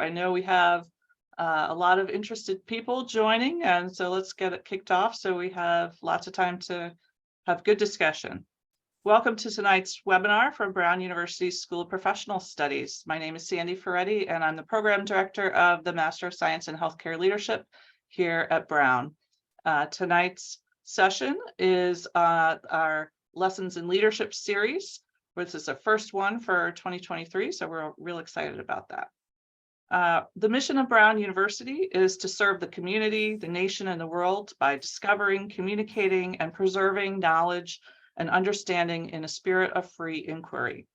I know we have a lot of interested people joining, and so let's get it kicked off so we have lots of time to have good discussion. Welcome to tonight's webinar from Brown University School of Professional Studies. My name is Sandy Ferretti, and I'm the Program Director of the Master of Science in Healthcare Leadership here at Brown. Tonight's session is our Lessons in Leadership series, which is the first one for 2023, so we're real excited about that. The mission of Brown University is to serve the community, the nation, and the world by discovering, communicating, and preserving knowledge and understanding in a spirit of free inquiry.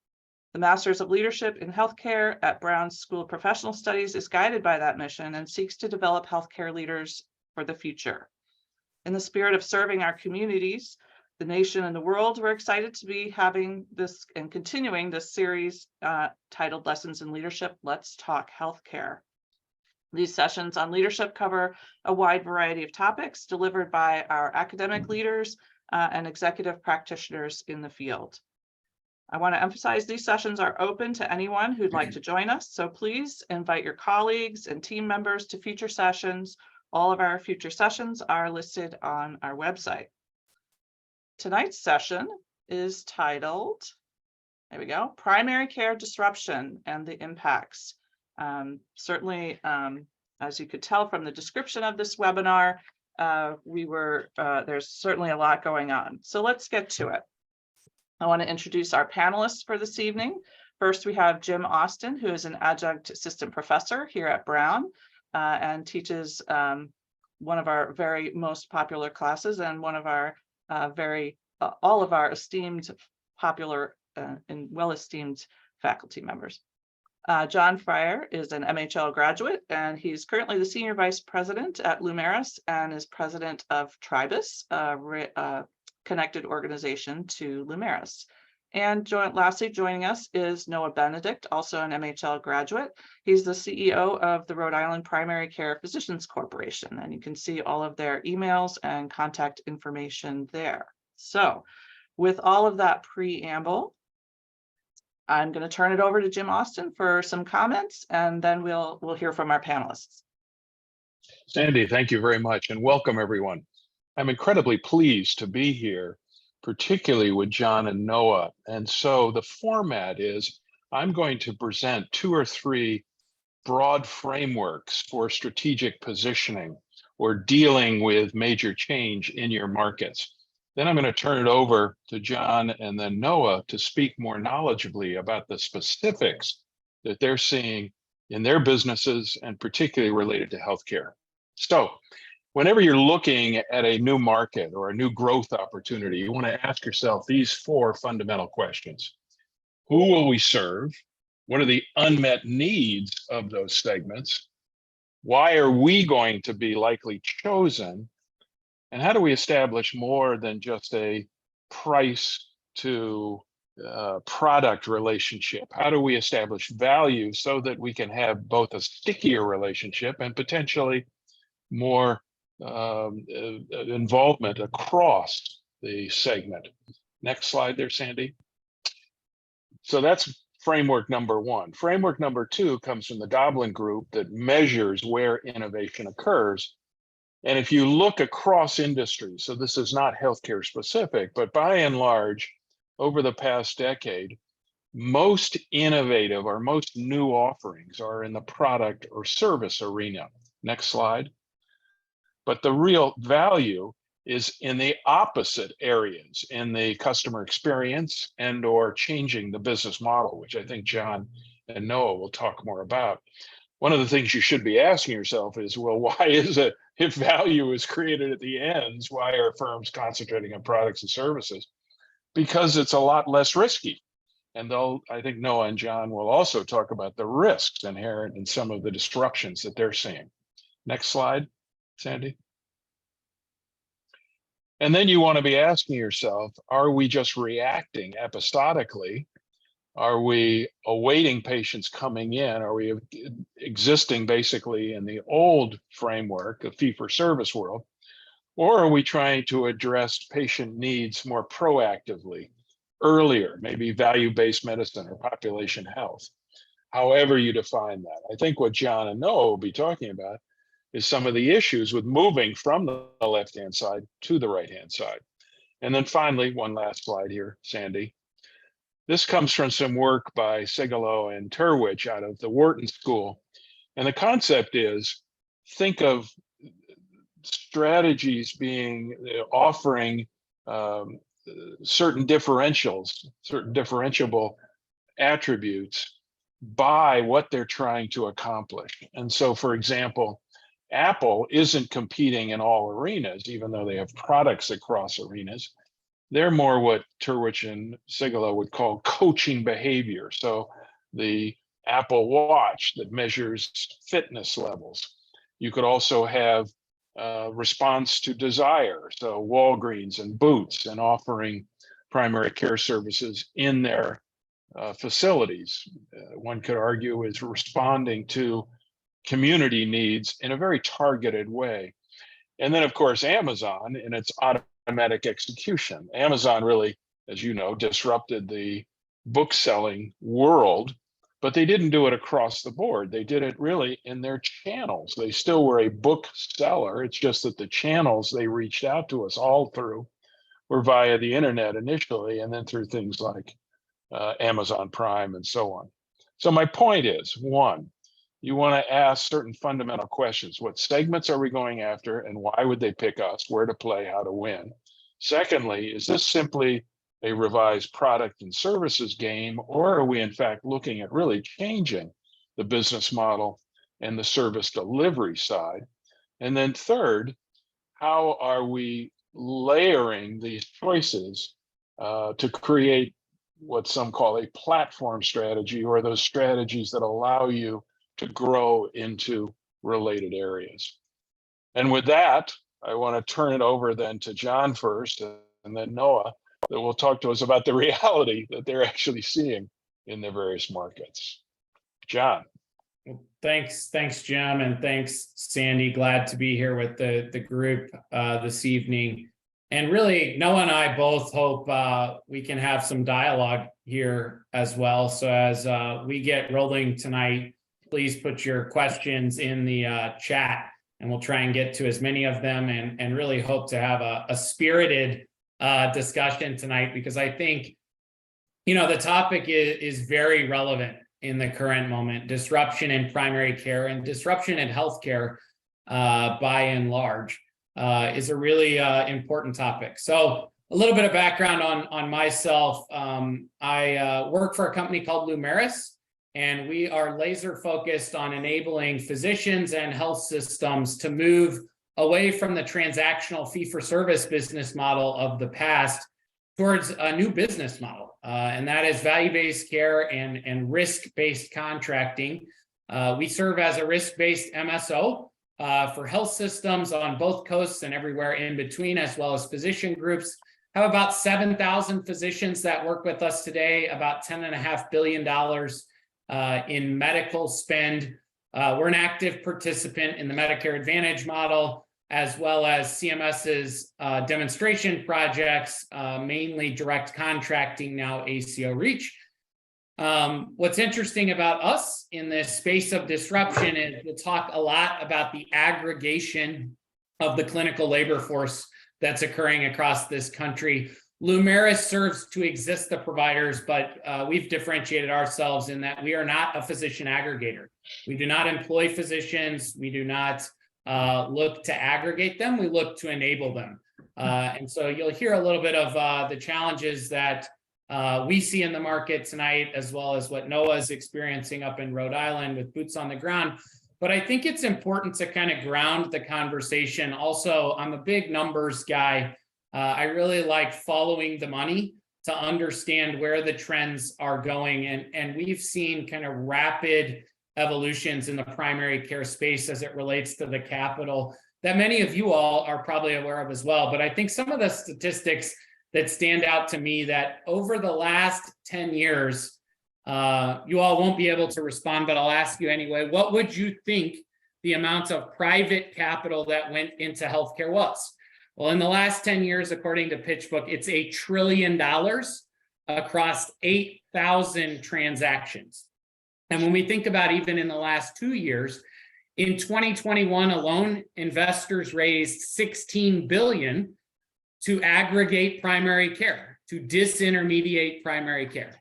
The Masters of Leadership in Healthcare at Brown School of Professional Studies is guided by that mission and seeks to develop healthcare leaders for the future. In the spirit of serving our communities, the nation, and the world, we're excited to be having this and continuing this series titled Lessons in Leadership, Let's Talk Healthcare. These sessions on leadership cover a wide variety of topics delivered by our academic leaders and executive practitioners in the field. I want to emphasize these sessions are open to anyone who'd like to join us, so please invite your colleagues and team members to future sessions. All of our future sessions are listed on our website. Tonight's session is titled, there we go, Primary Care Disruption and the Impacts. Certainly, as you could tell from the description of this webinar, there's certainly a lot going on. So let's get to it. I want to introduce our panelists for this evening. First, we have Jim Austin, who is an adjunct assistant professor here at Brown and teaches one of our very most popular classes and one of our all of our esteemed, popular, and well-esteemed faculty members. John Fryer is an MHL graduate, and he's currently the Senior Vice President at Lumeris and is President of Tribus, a connected organization to Lumeris. And lastly, joining us is Noah Benedict, also an MHL graduate. He's the CEO of the Rhode Island Primary Care Physicians Corporation, and you can see all of their emails and contact information there. So with all of that preamble, I'm going to turn it over to Jim Austin for some comments, and then we'll hear from our panelists. Sandy, thank you very much, and welcome everyone. I'm incredibly pleased to be here, particularly with John and Noah. And so the format is I'm going to present 2 or 3 broad frameworks for strategic positioning or dealing with major change in your markets. Then I'm going to turn it over to John and then Noah to speak more knowledgeably about the specifics that they're seeing in their businesses and particularly related to healthcare. So whenever you're looking at a new market or a new growth opportunity, you want to ask yourself these 4 fundamental questions. Who will we serve? What are the unmet needs of those segments? Why are we going to be likely chosen? And how do we establish more than just a price to product relationship? How do we establish value so that we can have both a stickier relationship and potentially more involvement across the segment? Next slide there, Sandy. So that's framework number 1. Framework number 2 comes from the Goblin Group that measures where innovation occurs. And if you look across industries, so this is not healthcare specific, but by and large, over the past decade, most innovative or most new offerings are in the product or service arena. Next slide. But the real value is in the opposite areas, in the customer experience and or changing the business model, which I think John and Noah will talk more about. One of the things you should be asking yourself is, well, why is it, if value is created at the ends, why are firms concentrating on products and services? Because it's a lot less risky. And I think Noah and John will also talk about the risks inherent in some of the disruptions that they're seeing. Next slide, Sandy. And then you want to be asking yourself, are we just reacting episodically? Are we awaiting patients coming in? Are we existing basically in the old framework, the fee-for-service world? Or are we trying to address patient needs more proactively, earlier, maybe value-based medicine or population health? however you define that. I think what John and Noah will be talking about is some of the issues with moving from the left-hand side to the right-hand side. And then finally, one last slide here, Sandy. This comes from some work by Sigalo and Turwich out of the Wharton School. And the concept is, think of strategies being offering certain differentials, certain differentiable attributes by what they're trying to accomplish. And so, for example, Apple isn't competing in all arenas, even though they have products across arenas. They're more what Turwich and Sigalo would call coaching behavior. So the Apple Watch that measures fitness levels. You could also have response to desire. So Walgreens and Boots, and offering primary care services in their facilities. One could argue is responding to community needs in a very targeted way. And then, of course, Amazon in its automatic execution. Amazon really, as you know, disrupted the book selling world, but they didn't do it across the board. They did it really in their channels. They still were a book seller. It's just that the channels they reached out to us all through were via the internet initially, and then through things like Amazon Prime and so on. So my point is, one, you want to ask certain fundamental questions. What segments are we going after, and why would they pick us? Where to play, how to win? Secondly, is this simply a revised product and services game, or are we in fact looking at really changing the business model and the service delivery side? And then third, how are we layering these choices to create what some call a platform strategy, or those strategies that allow you to grow into related areas? And with that, I want to turn it over then to John first, and then Noah, that will talk to us about the reality that they're actually seeing in their various markets. John. Thanks, Jim, and thanks, Sandy. Glad to be here with the group this evening. And really, Noah and I both hope we can have some dialogue here as well. So as we get rolling tonight, please put your questions in the chat, and we'll try and get to as many of them, and really hope to have a spirited discussion tonight, because I think, the topic is very relevant in the current moment. Disruption in primary care and disruption in healthcare by and large is a really important topic. So a little bit of background on myself. I work for a company called Lumeris, and we are laser focused on enabling physicians and health systems to move away from the transactional fee-for-service business model of the past towards a new business model, and that is value-based care and risk-based contracting. We serve as a risk-based MSO for health systems on both coasts and everywhere in between, as well as physician groups. Have about 7,000 physicians that work with us today, about $10.5 billion in medical spend. We're an active participant in the Medicare Advantage model, as well as CMS's demonstration projects, mainly direct contracting, now ACO REACH. What's interesting about us in this space of disruption is we'll talk a lot about the aggregation of the clinical labor force that's occurring across this country. Lumeris serves to exist the providers, but we've differentiated ourselves in that we are not a physician aggregator. We do not employ physicians. We do not look to aggregate them. We look to enable them. And so you'll hear a little bit of the challenges that we see in the market tonight, as well as what Noah is experiencing up in Rhode Island with boots on the ground. But I think it's important to kind of ground the conversation. Also, I'm a big numbers guy. I really like following the money to understand where the trends are going. And we've seen kind of rapid evolutions in the primary care space as it relates to the capital that many of you all are probably aware of as well. But I think some of the statistics that stand out to me, that over the last 10 years, you all won't be able to respond, but I'll ask you anyway, what would you think the amount of private capital that went into healthcare was? Well, in the last 10 years, according to PitchBook, it's $1 trillion across 8,000 transactions. And when we think about even in the last 2 years, in 2021 alone, investors raised $16 billion to aggregate primary care, to disintermediate primary care.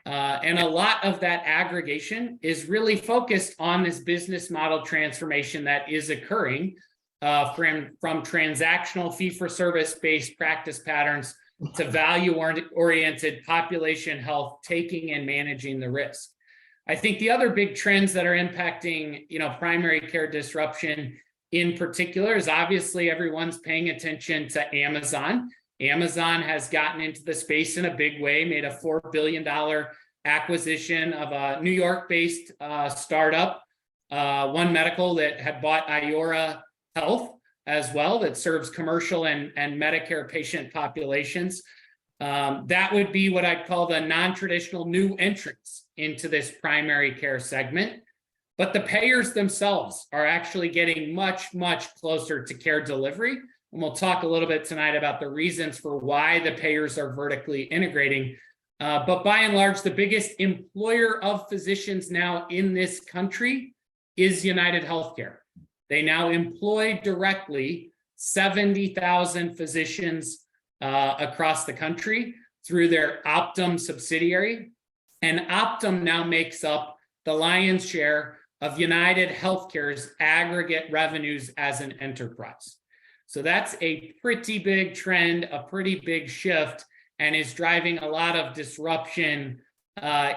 And a lot of that aggregation is really focused on this business model transformation that is occurring from transactional fee-for-service based practice patterns to value-oriented population health, taking and managing the risk. I think the other big trends that are impacting, primary care disruption in particular is obviously everyone's paying attention to Amazon. Amazon has gotten into the space in a big way, made a $4 billion acquisition of a New York-based startup, One Medical, that had bought Iora Health as well, that serves commercial and Medicare patient populations. That would be what I'd call the non-traditional new entrants into this primary care segment. But the payers themselves are actually getting much, much closer to care delivery. And we'll talk a little bit tonight about the reasons for why the payers are vertically integrating. But by and large, the biggest employer of physicians now in this country is United Healthcare. They now employ directly 70,000 physicians across the country through their Optum subsidiary. And Optum now makes up the lion's share of United Healthcare's aggregate revenues as an enterprise. So that's a pretty big trend, a pretty big shift, and is driving a lot of disruption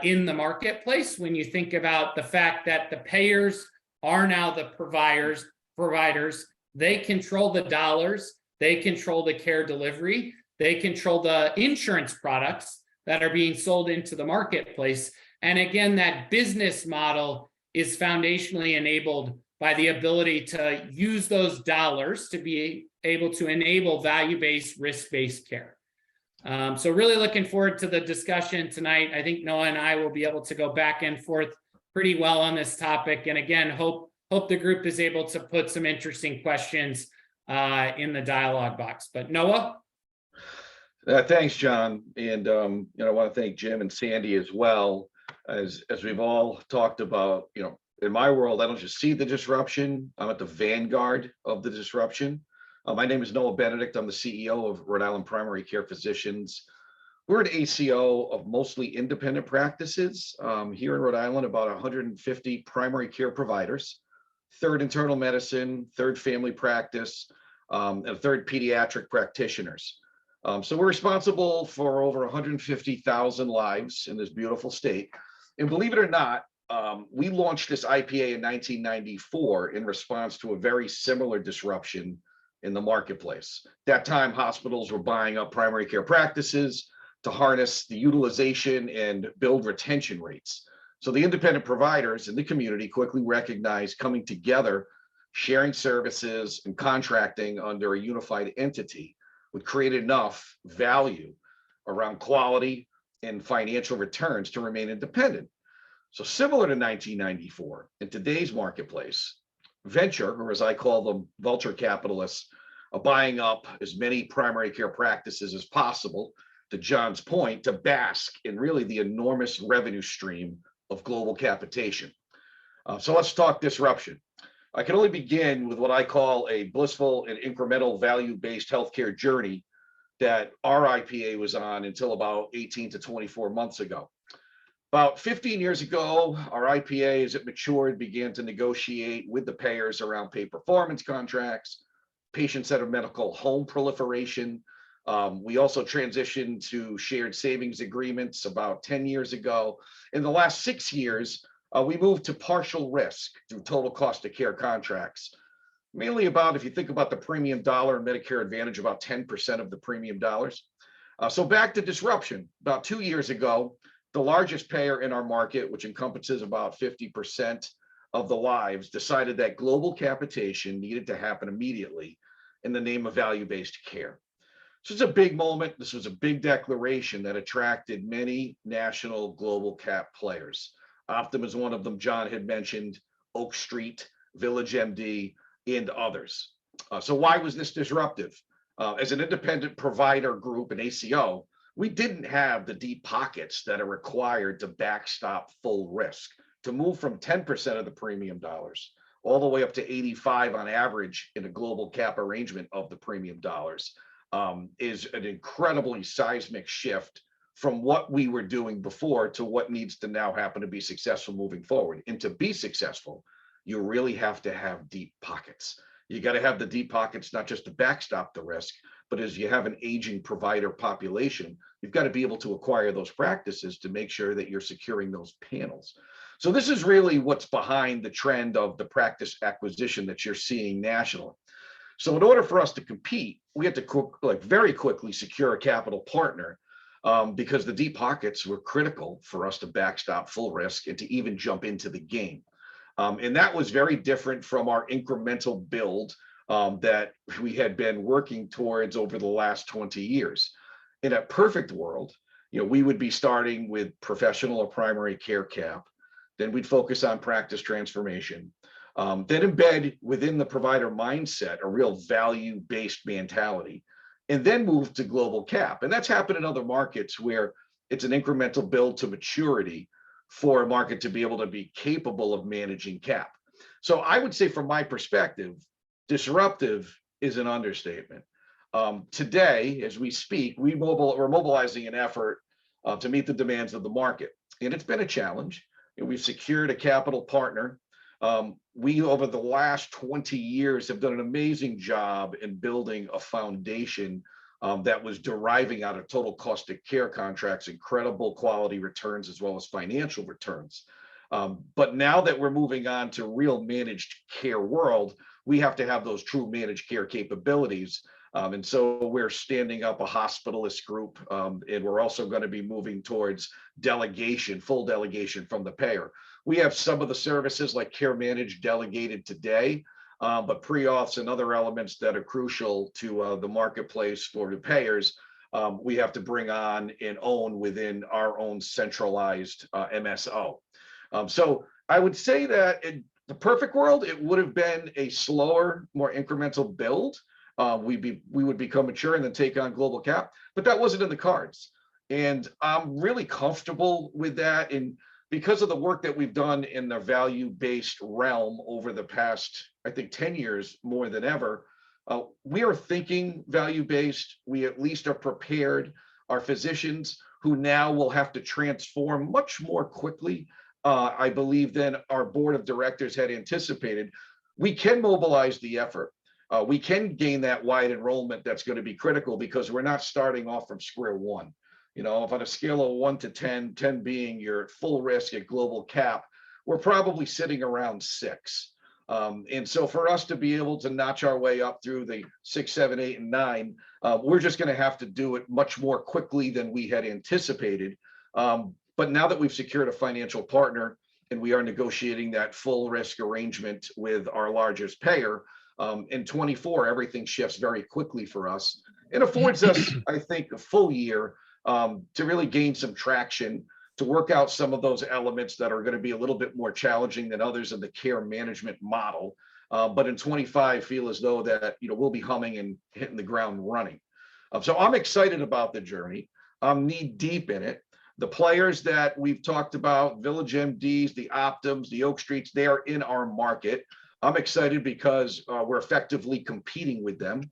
in the marketplace when you think about the fact that the payers are now the providers. They control the dollars, they control the care delivery, they control the insurance products that are being sold into the marketplace. And again, that business model is foundationally enabled by the ability to use those dollars to be able to enable value-based, risk-based care. So really looking forward to the discussion tonight. I think Noah and I will be able to go back and forth pretty well on this topic. And again, hope the group is able to put some interesting questions in the dialogue box. But Noah? Thanks, John. And I want to thank Jim and Sandy as well. As we've all talked about, in my world, I don't just see the disruption, I'm at the vanguard of the disruption. My name is Noah Benedict. I'm the CEO of Rhode Island Primary Care Physicians. We're an ACO of mostly independent practices here in Rhode Island, about 150 primary care providers, third internal medicine, third family practice, and a third pediatric practitioners. So we're responsible for over 150,000 lives in this beautiful state. And believe it or not, we launched this IPA in 1994 in response to a very similar disruption in the marketplace. That time, hospitals were buying up primary care practices to harness the utilization and build retention rates. So the independent providers in the community quickly recognized coming together, sharing services and contracting under a unified entity would create enough value around quality and financial returns to remain independent. So similar to 1994, in today's marketplace, venture, or as I call them, vulture capitalists, are buying up as many primary care practices as possible, to John's point, to bask in really the enormous revenue stream of global capitation. So let's talk disruption. I can only begin with what I call a blissful and incremental value-based healthcare journey that our IPA was on until about 18 to 24 months ago. About 15 years ago, our IPA, as it matured, began to negotiate with the payers around pay performance contracts, patient-centered medical home proliferation. We also transitioned to shared savings agreements about 10 years ago. In the last 6 years, we moved to partial risk through total cost of care contracts. Mainly about, if you think about the premium dollar and Medicare Advantage, about 10% of the premium dollars. So back to disruption. About 2 years ago, the largest payer in our market, which encompasses about 50% of the lives, decided that global capitation needed to happen immediately in the name of value-based care. This was a big moment. This was a big declaration that attracted many national global cap players. Optum is one of them. John had mentioned Oak Street, Village MD, and others. So why was this disruptive? As an independent provider group, an ACO, we didn't have the deep pockets that are required to backstop full risk. to move from 10% of the premium dollars all the way up to 85 on average in a global cap arrangement of the premium dollars is an incredibly seismic shift from what we were doing before to what needs to now happen to be successful moving forward. And to be successful, you really have to have deep pockets. You got to have the deep pockets, not just to backstop the risk, but as you have an aging provider population, you've got to be able to acquire those practices to make sure that you're securing those panels. So this is really what's behind the trend of the practice acquisition that you're seeing nationally. So in order for us to compete, we had to very quickly secure a capital partner because the deep pockets were critical for us to backstop full risk and to even jump into the game. And that was very different from our incremental build that we had been working towards over the last 20 years. In a perfect world, we would be starting with professional or primary care cap. Then we'd focus on practice transformation. Then embed within the provider mindset a real value-based mentality, and then move to global cap. And that's happened in other markets where it's an incremental build to maturity for a market to be able to be capable of managing cap. So I would say from my perspective, disruptive is an understatement. Today, as we speak, we're mobilizing an effort to meet the demands of the market. And it's been a challenge. We've secured a capital partner. We, over the last 20 years, have done an amazing job in building a foundation that was deriving out of total cost of care contracts, incredible quality returns, as well as financial returns. But now that we're moving on to real managed care world, we have to have those true managed care capabilities. And so we're standing up a hospitalist group, and we're also going to be moving towards delegation, full delegation from the payer. We have some of the services like care managed delegated today, but pre-auths and other elements that are crucial to the marketplace for the payers, we have to bring on and own within our own centralized MSO. So I would say that in the perfect world, it would have been a slower, more incremental build. We would become mature and then take on global cap, but that wasn't in the cards. And I'm really comfortable with that. And because of the work that we've done in the value-based realm over the past, I think, 10 years more than ever, we are thinking value-based. We at least are prepared. Our physicians who now will have to transform much more quickly, I believe, than our board of directors had anticipated. We can mobilize the effort. We can gain that wide enrollment that's going to be critical because we're not starting off from square one. If on a scale of 1 to 10, 10 being your full risk at global cap, we're probably sitting around 6. And so for us to be able to notch our way up through the 6, 7, 8, and 9, we're just going to have to do it much more quickly than we had anticipated. But now that we've secured a financial partner and we are negotiating that full risk arrangement with our largest payer, in 24, everything shifts very quickly for us. It affords us, I think, a full year to really gain some traction, to work out some of those elements that are going to be a little bit more challenging than others in the care management model. But in 25, feel as though that we'll be humming and hitting the ground running. So I'm excited about the journey. I'm knee deep in it. The players that we've talked about, Village MDs, the Optums, the Oak Streets, they are in our market. I'm excited because we're effectively competing with them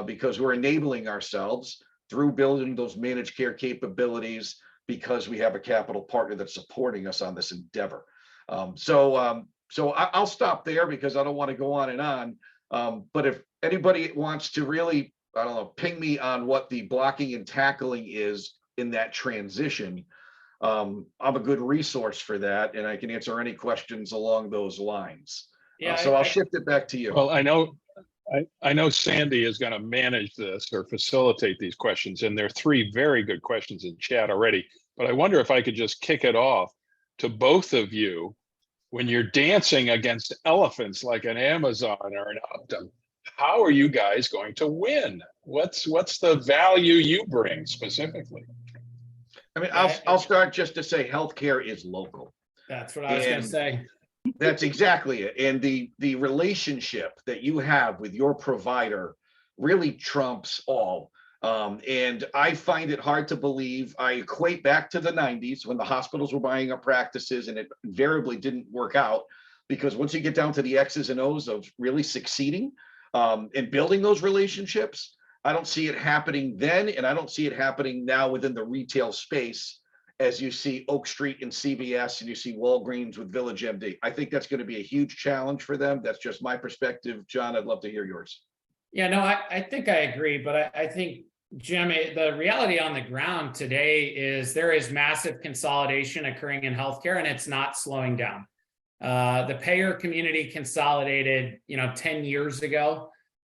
because we're enabling ourselves through building those managed care capabilities because we have a capital partner that's supporting us on this endeavor. So I'll stop there because I don't want to go on and on. But if anybody wants to really, ping me on what the blocking and tackling is in that transition, I'm a good resource for that, and I can answer any questions along those lines. Yeah, So I'll shift it back to you. Well, I know Sandy is going to manage this or facilitate these questions, and there are 3 very good questions in chat already. But I wonder if I could just kick it off to both of you. When you're dancing against elephants like an Amazon or an Optum, how are you guys going to win? What's the value you bring specifically? I mean, I'll start just to say healthcare is local. That's what I was going to say. That's exactly it. And the relationship that you have with your provider really trumps all. And I find it hard to believe. I equate back to the 90s when the hospitals were buying up practices, and it invariably didn't work out, because once you get down to the X's and O's of really succeeding and building those relationships, I don't see it happening then, and I don't see it happening now within the retail space as you see Oak Street and CVS and you see Walgreens with Village MD. I think that's going to be a huge challenge for them. That's just my perspective. John, I'd love to hear yours. Yeah, no, I think I agree, but I think, Jim, the reality on the ground today is there is massive consolidation occurring in healthcare, and it's not slowing down. The payer community consolidated, 10 years ago.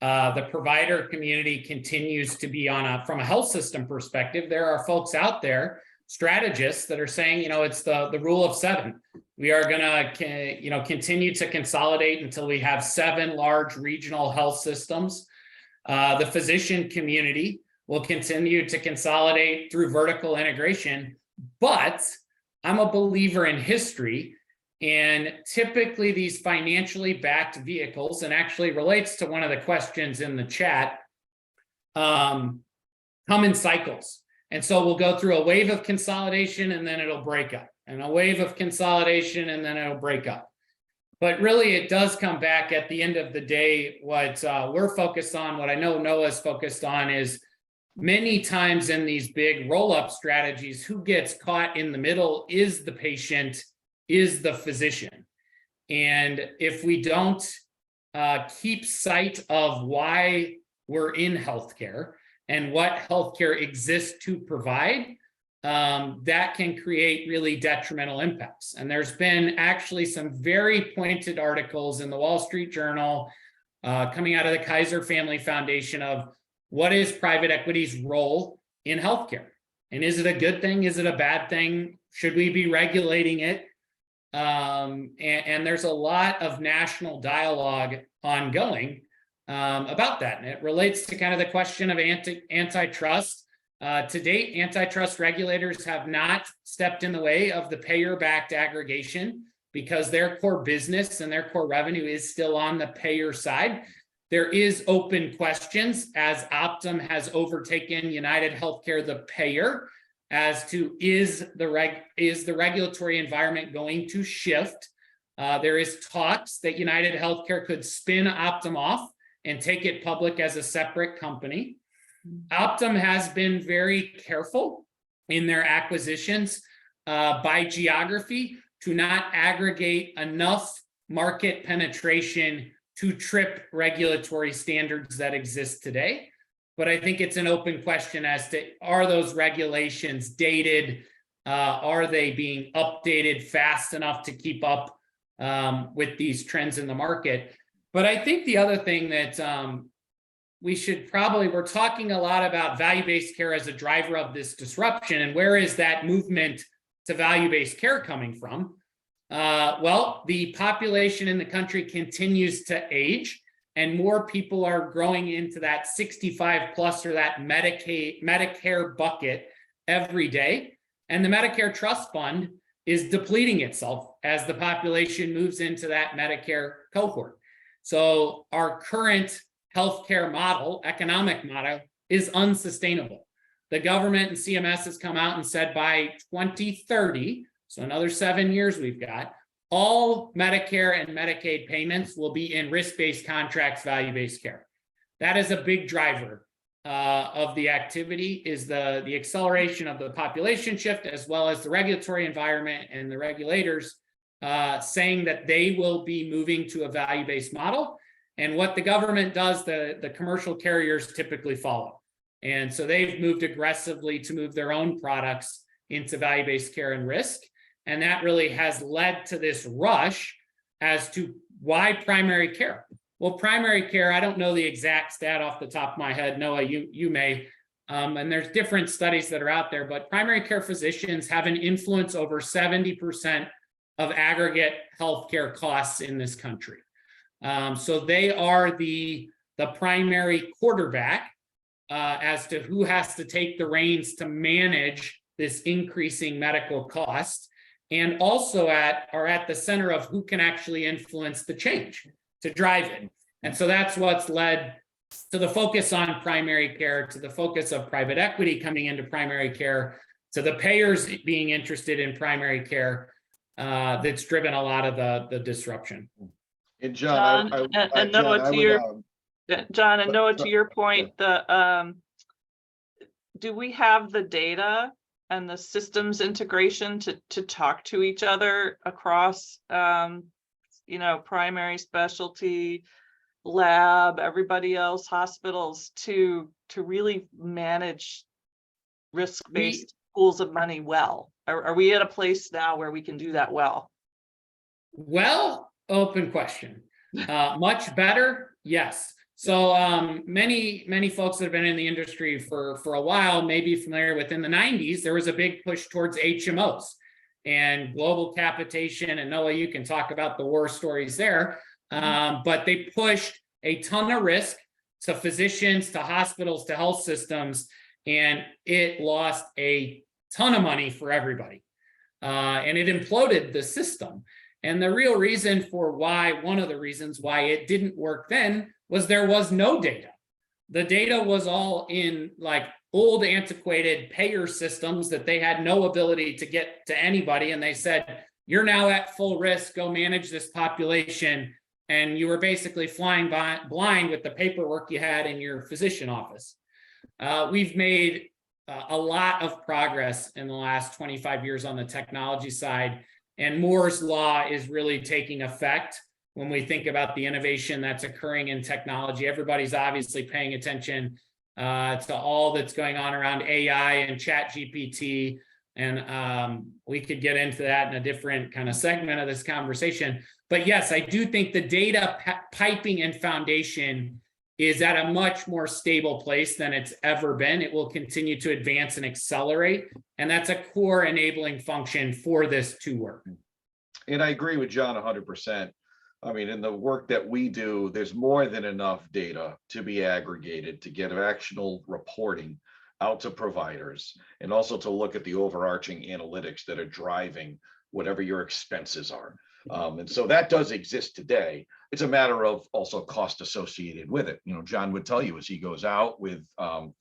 The provider community continues to be from a health system perspective. There are folks out there, strategists, that are saying, it's the rule of 7. We are going to, continue to consolidate until we have 7 large regional health systems. The physician community will continue to consolidate through vertical integration, but I'm a believer in history. And typically these financially backed vehicles, and actually relates to one of the questions in the chat, come in cycles. And so we'll go through a wave of consolidation and then it'll break up, and a wave of consolidation and then it'll break up. But really it does come back at the end of the day. What we're focused on, what I know Noah's focused on, is many times in these big roll-up strategies, who gets caught in the middle is the patient, is the physician. And if we don't keep sight of why we're in healthcare and what healthcare exists to provide, that can create really detrimental impacts. And there's been actually some very pointed articles in the Wall Street Journal coming out of the Kaiser Family Foundation of what is private equity's role in healthcare? And is it a good thing? Is it a bad thing? Should we be regulating it? And there's a lot of national dialogue ongoing about that. And it relates to kind of the question of antitrust. To date, antitrust regulators have not stepped in the way of the payer-backed aggregation, because their core business and their core revenue is still on the payer side. There is open questions as Optum has overtaken United Healthcare, the payer, as to is the regulatory environment going to shift? There is talks that United Healthcare could spin Optum off and take it public as a separate company. Optum has been very careful in their acquisitions by geography to not aggregate enough market penetration to trip regulatory standards that exist today. But I think it's an open question as to, are those regulations dated? Are they being updated fast enough to keep up with these trends in the market? But I think the other thing that we're talking a lot about value-based care as a driver of this disruption, and where is that movement to value-based care coming from? Well, the population in the country continues to age, and more people are growing into that 65 plus or that Medicare bucket every day. And the Medicare Trust Fund is depleting itself as the population moves into that Medicare cohort. So our current healthcare model, economic model, is unsustainable. The government and CMS has come out and said by 2030, so another 7 years we've got, all Medicare and Medicaid payments will be in risk-based contracts, value-based care. That is a big driver of the activity, is the acceleration of the population shift, as well as the regulatory environment and the regulators saying that they will be moving to a value-based model. And what the government does, the commercial carriers typically follow. And so they've moved aggressively to move their own products into value-based care and risk. And that really has led to this rush as to why primary care. Well, primary care, I don't know the exact stat off the top of my head. Noah, you may. And there's different studies that are out there, but primary care physicians have an influence over 70% of aggregate healthcare costs in this country. So they are the primary quarterback as to who has to take the reins to manage this increasing medical cost, and also are at the center of who can actually influence the change to drive it. And so that's what's led to the focus on primary care, to the focus of private equity coming into primary care, to the payers being interested in primary care, that's driven a lot of the disruption. And John, John, and John, Noah, I to would, your, John and Noah, to your yeah. point, do we have the data and the systems integration to talk to each other across, primary specialty, lab, everybody else, hospitals, to really manage risk-based pools of money well? Are we at a place now where we can do that well? Well, open question. Much better, yes. So many folks that have been in the industry for a while may be familiar with, in the 90s, there was a big push towards HMOs and global capitation. And Noah, you can talk about the war stories there. But they pushed a ton of risk to physicians, to hospitals, to health systems, and it lost a ton of money for everybody. And it imploded the system. And the real reason for one of the reasons why it didn't work then was there was no data. The data was all in like old antiquated payer systems that they had no ability to get to anybody. And they said, you're now at full risk, go manage this population. And you were basically flying blind with the paperwork you had in your physician office. We've made a lot of progress in the last 25 years on the technology side. And Moore's Law is really taking effect when we think about the innovation that's occurring in technology. Everybody's obviously paying attention to all that's going on around AI and ChatGPT. And we could get into that in a different kind of segment of this conversation. But yes, I do think the data piping and foundation is at a much more stable place than it's ever been. It will continue to advance and accelerate. And that's a core enabling function for this to work. And I agree with John 100%. I mean, in the work that we do, there's more than enough data to be aggregated to get actual reporting out to providers, and also to look at the overarching analytics that are driving whatever your expenses are. And so that does exist today. It's a matter of also cost associated with it. You know, John would tell you as he goes out with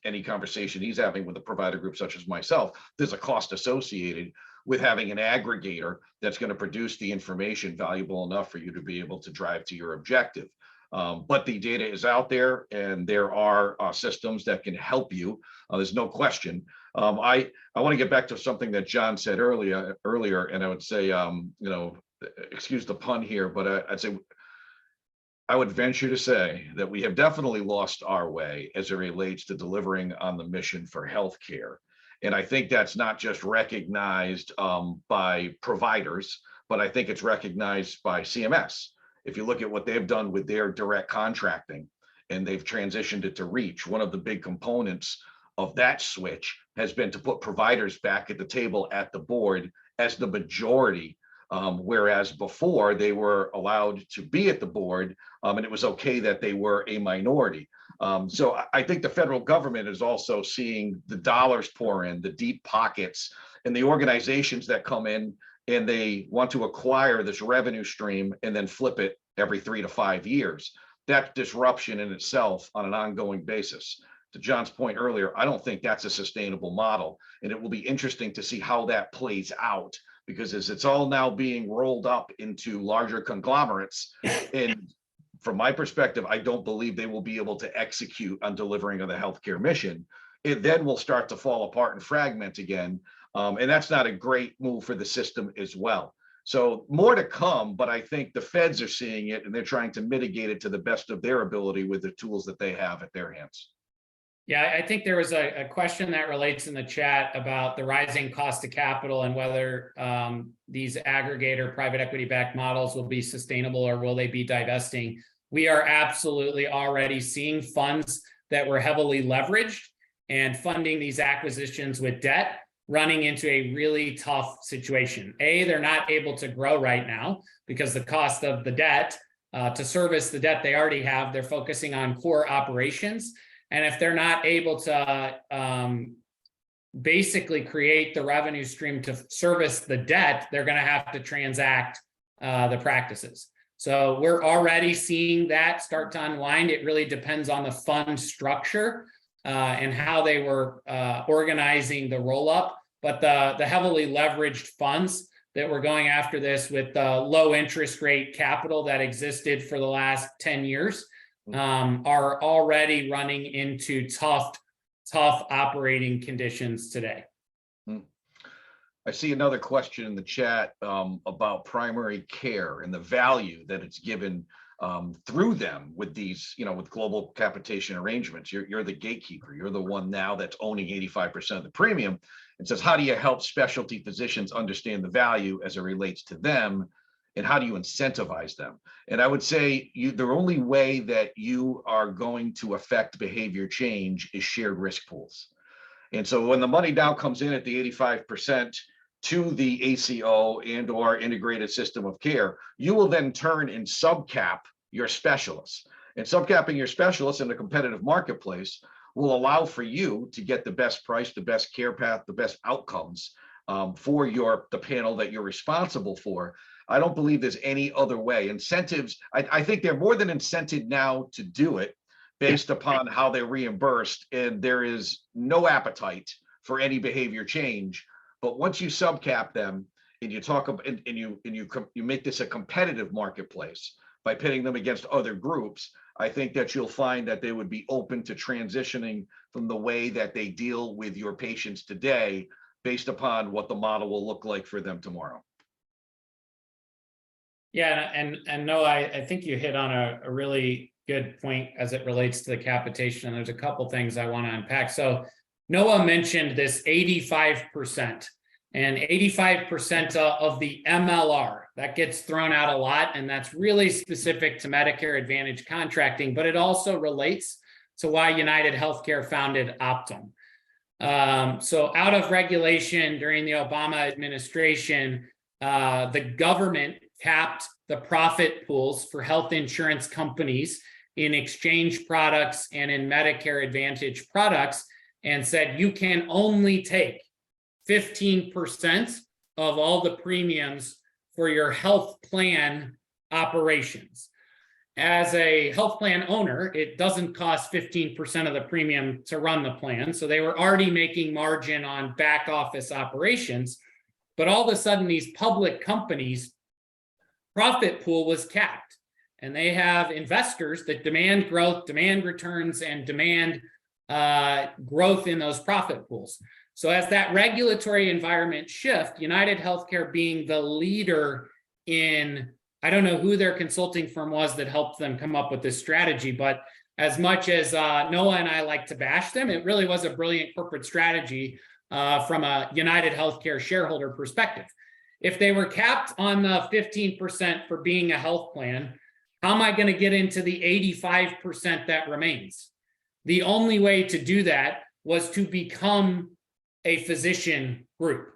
any conversation he's having with a provider group such as myself, there's a cost associated with having an aggregator that's going to produce the information valuable enough for you to be able to drive to your objective. But the data is out there, and there are systems that can help you. There's no question. I want to get back to something that John said earlier, and I would say, excuse the pun here, but I'd say I would venture to say that we have definitely lost our way as it relates to delivering on the mission for healthcare. And I think that's not just recognized by providers, but I think it's recognized by CMS. If you look at what they've done with their direct contracting, and they've transitioned it to REACH, one of the big components of that switch has been to put providers back at the table at the board as the majority, whereas before they were allowed to be at the board, and it was okay that they were a minority. So I think the federal government is also seeing the dollars pour in, the deep pockets, and the organizations that come in and they want to acquire this revenue stream and then flip it every 3 to 5 years. That's disruption in itself on an ongoing basis. To John's point earlier, I don't think that's a sustainable model, and it will be interesting to see how that plays out, because as it's all now being rolled up into larger conglomerates, and from my perspective, I don't believe they will be able to execute on delivering on the healthcare mission. It then will start to fall apart and fragment again. And that's not a great move for the system as well. So more to come, but I think the feds are seeing it and they're trying to mitigate it to the best of their ability with the tools that they have at their hands. Yeah, I think there was a question that relates in the chat about the rising cost of capital and whether these aggregator private equity backed models will be sustainable or will they be divesting. We are absolutely already seeing funds that were heavily leveraged and funding these acquisitions with debt running into a really tough situation. They're not able to grow right now because the cost of the debt to service the debt they already have, they're focusing on core operations. And if they're not able to basically create the revenue stream to service the debt, they're going to have to transact the practices. So we're already seeing that start to unwind. It really depends on the fund structure and how they were organizing the roll-up. But the heavily leveraged funds that were going after this with the low interest rate capital that existed for the last 10 years are already running into tough operating conditions today. I see another question in the chat about primary care and the value that it's given through them with these, with global capitation arrangements. You're the gatekeeper. You're the one now that's owning 85% of the premium. It says, how do you help specialty physicians understand the value as it relates to them? And how do you incentivize them? And I would say the only way that you are going to affect behavior change is shared risk pools. And so when the money now comes in at the 85% to the ACO and or integrated system of care, you will then turn and subcap your specialists. And subcapping your specialists in a competitive marketplace will allow for you to get the best price, the best care path, the best outcomes for the panel that you're responsible for. I don't believe there's any other way. Incentives, I think they're more than incented now to do it based upon how they're reimbursed, and there is no appetite for any behavior change. But once you subcap them and you talk about and you make this a competitive marketplace by pitting them against other groups, I think that you'll find that they would be open to transitioning from the way that they deal with your patients today based upon what the model will look like for them tomorrow. Yeah, and no, I think you hit on a really good point as it relates to the capitation. And there's a couple things I want to unpack. So Noah mentioned this 85%, and 85% of the MLR that gets thrown out a lot. And that's really specific to Medicare Advantage contracting, but it also relates to why United Healthcare founded Optum. So out of regulation during the Obama administration, the government capped the profit pools for health insurance companies in exchange products and in Medicare Advantage products, and said you can only take 15% of all the premiums for your health plan operations. As a health plan owner, it doesn't cost 15% of the premium to run the plan. So they were already making margin on back office operations. But all of a sudden, these public companies' profit pool was capped. And they have investors that demand growth, demand returns, and demand growth in those profit pools. So as that regulatory environment shift, United Healthcare being the leader in, I don't know who their consulting firm was that helped them come up with this strategy, but as much as Noah and I like to bash them, it really was a brilliant corporate strategy from a United Healthcare shareholder perspective. If they were capped on the 15% for being a health plan, how am I going to get into the 85% that remains? The only way to do that was to become a physician group,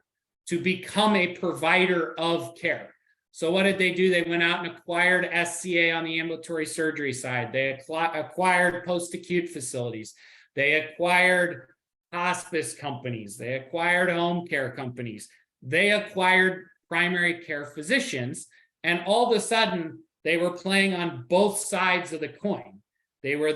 to become a provider of care. So what did they do? They went out and acquired SCA on the ambulatory surgery side. They acquired post-acute facilities. They acquired hospice companies. They acquired home care companies. They acquired primary care physicians. And all of a sudden, they were playing on both sides of the coin. They were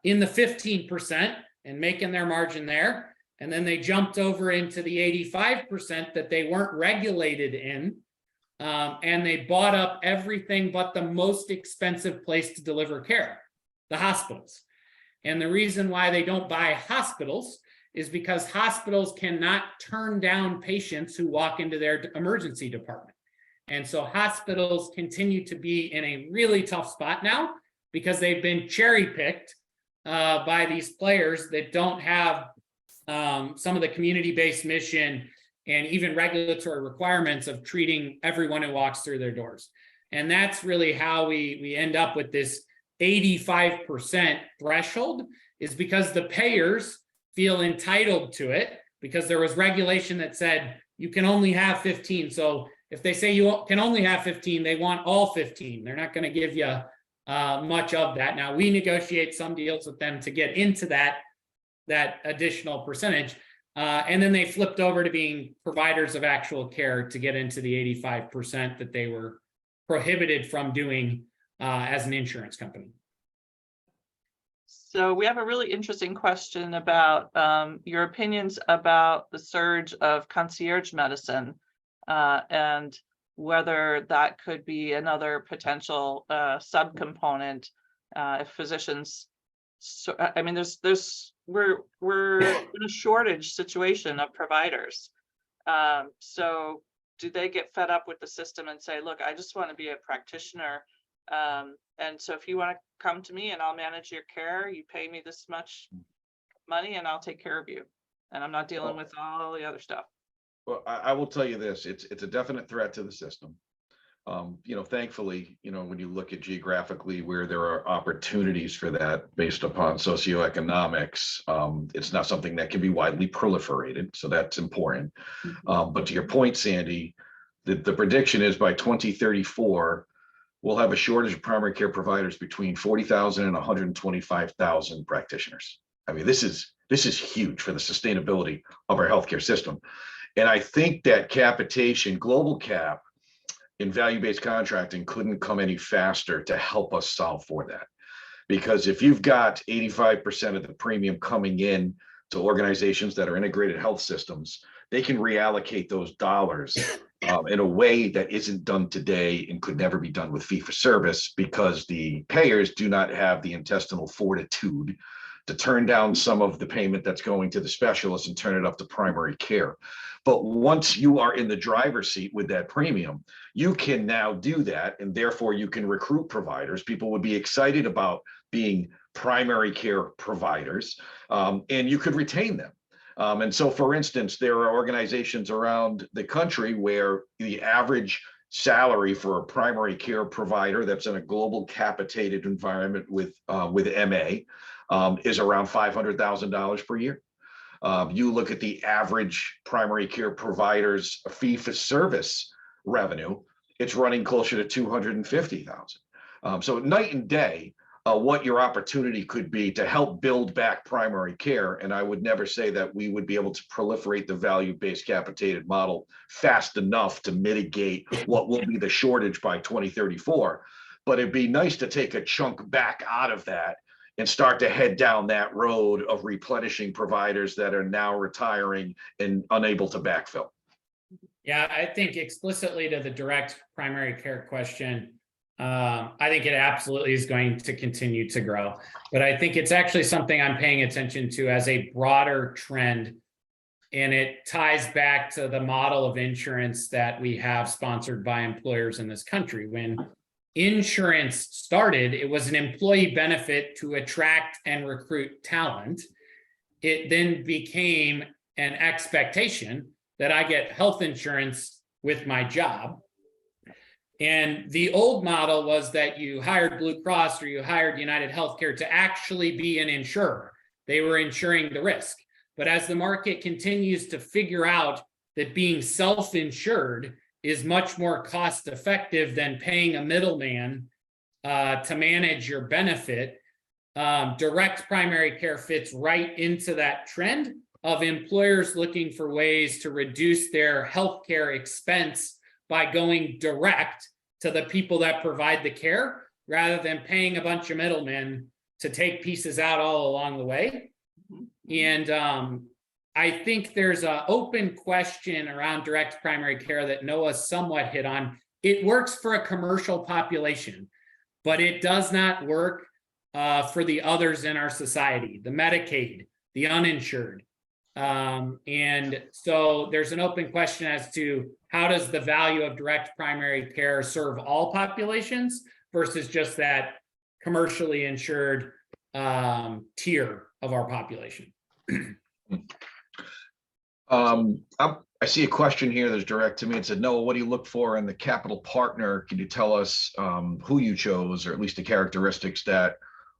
in the 15% and making their margin there. And then they jumped over into the 85% that they weren't regulated in. And they bought up everything but the most expensive place to deliver care, the hospitals. And the reason why they don't buy hospitals is because hospitals cannot turn down patients who walk into their emergency department. And so hospitals continue to be in a really tough spot now because they've been cherry-picked by these players that don't have some of the community-based mission and even regulatory requirements of treating everyone who walks through their doors. And that's really how we end up with this 85% threshold, is because the payers feel entitled to it because there was regulation that said you can only have 15. So if they say you can only have 15, they want all 15. They're not going to give you much of that. Now, we negotiate some deals with them to get into that additional percentage. And then they flipped over to being providers of actual care to get into the 85% that they were prohibited from doing as an insurance company. So we have a really interesting question about your opinions about the surge of concierge medicine and whether that could be another potential subcomponent if physicians. So I mean, we're in a shortage situation of providers. So do they get fed up with the system and say, look, I just want to be a practitioner? And so if you want to come to me and I'll manage your care, you pay me this much money and I'll take care of you. And I'm not dealing with all the other stuff. Well, I will tell you this, it's a definite threat to the system. Thankfully, when you look at geographically where there are opportunities for that based upon socioeconomics, it's not something that can be widely proliferated. So that's important. But to your point, Sandy, the prediction is by 2034, we'll have a shortage of primary care providers between 40,000 and 125,000 practitioners. I mean, this is huge for the sustainability of our healthcare system. And I think that capitation, global cap in value-based contracting couldn't come any faster to help us solve for that. Because if you've got 85% of the premium coming in to organizations that are integrated health systems, they can reallocate those dollars in a way that isn't done today and could never be done with fee-for-service, because the payers do not have the intestinal fortitude to turn down some of the payment that's going to the specialist and turn it up to primary care. But once you are in the driver's seat with that premium, you can now do that, and therefore you can recruit providers. People would be excited about being primary care providers, and you could retain them. And so, for instance, there are organizations around the country where the average salary for a primary care provider that's in a global capitated environment with MA is around $500,000 per year. You look at the average primary care provider's fee-for-service revenue, it's running closer to 250,000. So night and day, what your opportunity could be to help build back primary care. And I would never say that we would be able to proliferate the value-based capitated model fast enough to mitigate what will be the shortage by 2034. But it'd be nice to take a chunk back out of that and start to head down that road of replenishing providers that are now retiring and unable to backfill. Yeah, I think explicitly to the direct primary care question, I think it absolutely is going to continue to grow. But I think it's actually something I'm paying attention to as a broader trend. And it ties back to the model of insurance that we have sponsored by employers in this country. When insurance started, it was an employee benefit to attract and recruit talent. It then became an expectation that I get health insurance with my job. And the old model was that you hired Blue Cross or you hired United Healthcare to actually be an insurer. They were insuring the risk. But as the market continues to figure out that being self-insured is much more cost effective than paying a middleman to manage your benefit, direct primary care fits right into that trend of employers looking for ways to reduce their healthcare expense by going direct to the people that provide the care, rather than paying a bunch of middlemen to take pieces out all along the way. And I think there's an open question around direct primary care that Noah somewhat hit on. It works for a commercial population, but it does not work for the others in our society, the Medicaid, the uninsured. And so there's an open question as to how does the value of direct primary care serve all populations versus just that commercially insured tier of our population. I see a question here that's direct to me. It said, Noah, what do you look for in the capital partner? Can you tell us who you chose, or at least the characteristics that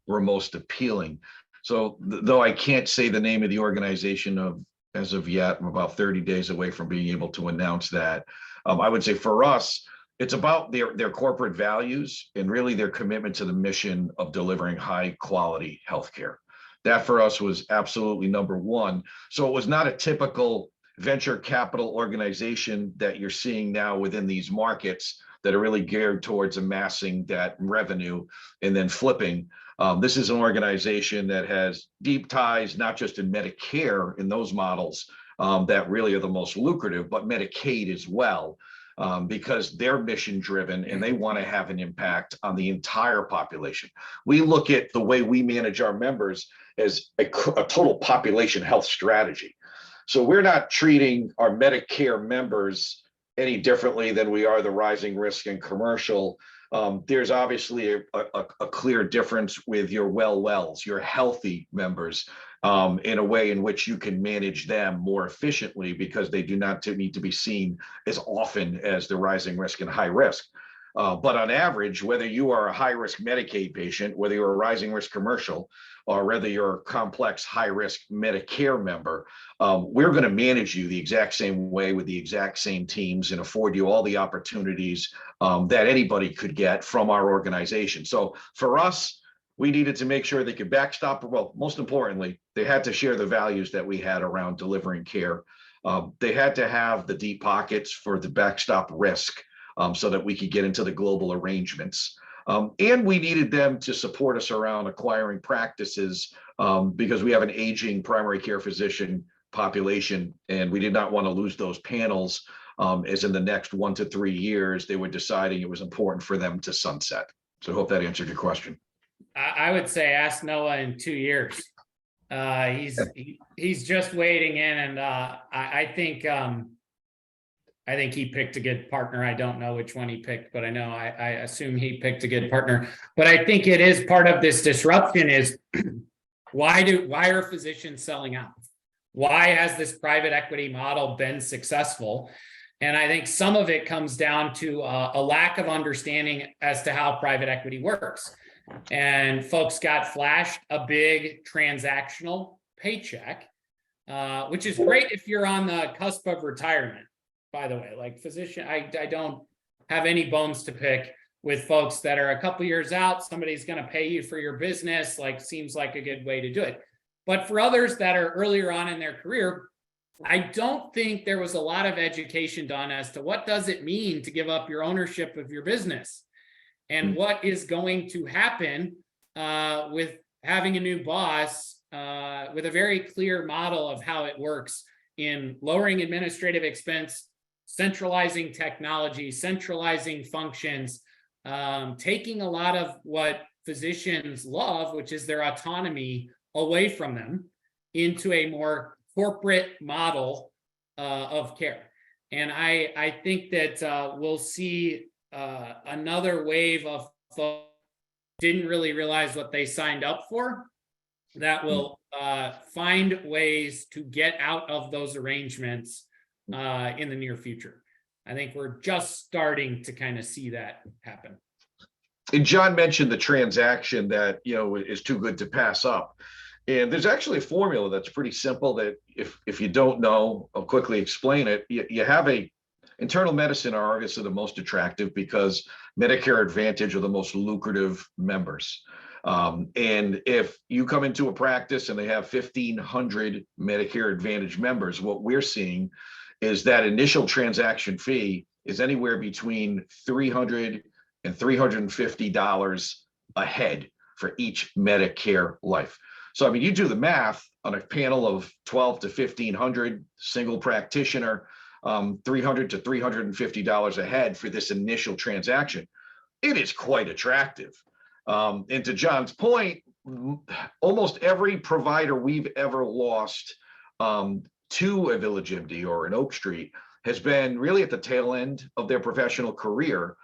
were most appealing? So though I can't say the name of the organization as of yet, I'm about 30 days away from being able to announce that. I would say for us, it's about their corporate values and really their commitment to the mission of delivering high quality healthcare. That for us was absolutely number one. So it was not a typical venture capital organization that you're seeing now within these markets that are really geared towards amassing that revenue and then flipping. This is an organization that has deep ties, not just in Medicare in those models that really are the most lucrative, but Medicaid as well, because they're mission driven and they want to have an impact on the entire population. We look at the way we manage our members as a total population health strategy. So we're not treating our Medicare members any differently than we are the rising risk and commercial. There's obviously a clear difference with your wells, your healthy members, in a way in which you can manage them more efficiently because they do not need to be seen as often as the rising risk and high risk. But on average, whether you are a high risk Medicaid patient, whether you're a rising risk commercial, or whether you're a complex high risk Medicare member, we're going to manage you the exact same way with the exact same teams and afford you all the opportunities that anybody could get from our organization. So for us, we needed to make sure they could backstop. Well, most importantly, they had to share the values that we had around delivering care. They had to have the deep pockets for the backstop risk so that we could get into the global arrangements. And we needed them to support us around acquiring practices because we have an aging primary care physician population, and we did not want to lose those panels as in the next 1 to 3 years, they were deciding it was important for them to sunset. So I hope that answered your question. I would say ask Noah in 2 years. He's just wading in, and I think he picked a good partner. I don't know which one he picked, but I know I assume he picked a good partner. But I think it is part of this disruption is why are physicians selling out? Why has this private equity model been successful? And I think some of it comes down to a lack of understanding as to how private equity works. And folks got flashed a big transactional paycheck, which is great if you're on the cusp of retirement. By the way, like physician, I don't have any bones to pick with folks that are a couple years out. Somebody's going to pay you for your business, like seems like a good way to do it. But for others that are earlier on in their career, I don't think there was a lot of education done as to what does it mean to give up your ownership of your business and what is going to happen with having a new boss with a very clear model of how it works in lowering administrative expense, centralizing technology, centralizing functions, taking a lot of what physicians love, which is their autonomy, away from them into a more corporate model of care. And I think that we'll see another wave of folks didn't really realize what they signed up for that will find ways to get out of those arrangements in the near future. I think we're just starting to kind of see that happen. And John mentioned the transaction that, you know, is too good to pass up. And there's actually a formula that's pretty simple that if you don't know, I'll quickly explain it. You have internal medicine are obviously the most attractive because Medicare Advantage are the most lucrative members. And if you come into a practice and they have 1,500 Medicare Advantage members, what we're seeing is that initial transaction fee is anywhere between $300 and $350 a head for each Medicare life. So, I mean, you do the math on a panel of 12 to 1,500 single practitioner, $300 to $350 a head for this initial transaction. It is quite attractive. And to John's point, almost every provider we've ever lost to a Village MD or an Oak Street has been really at the tail end of their professional career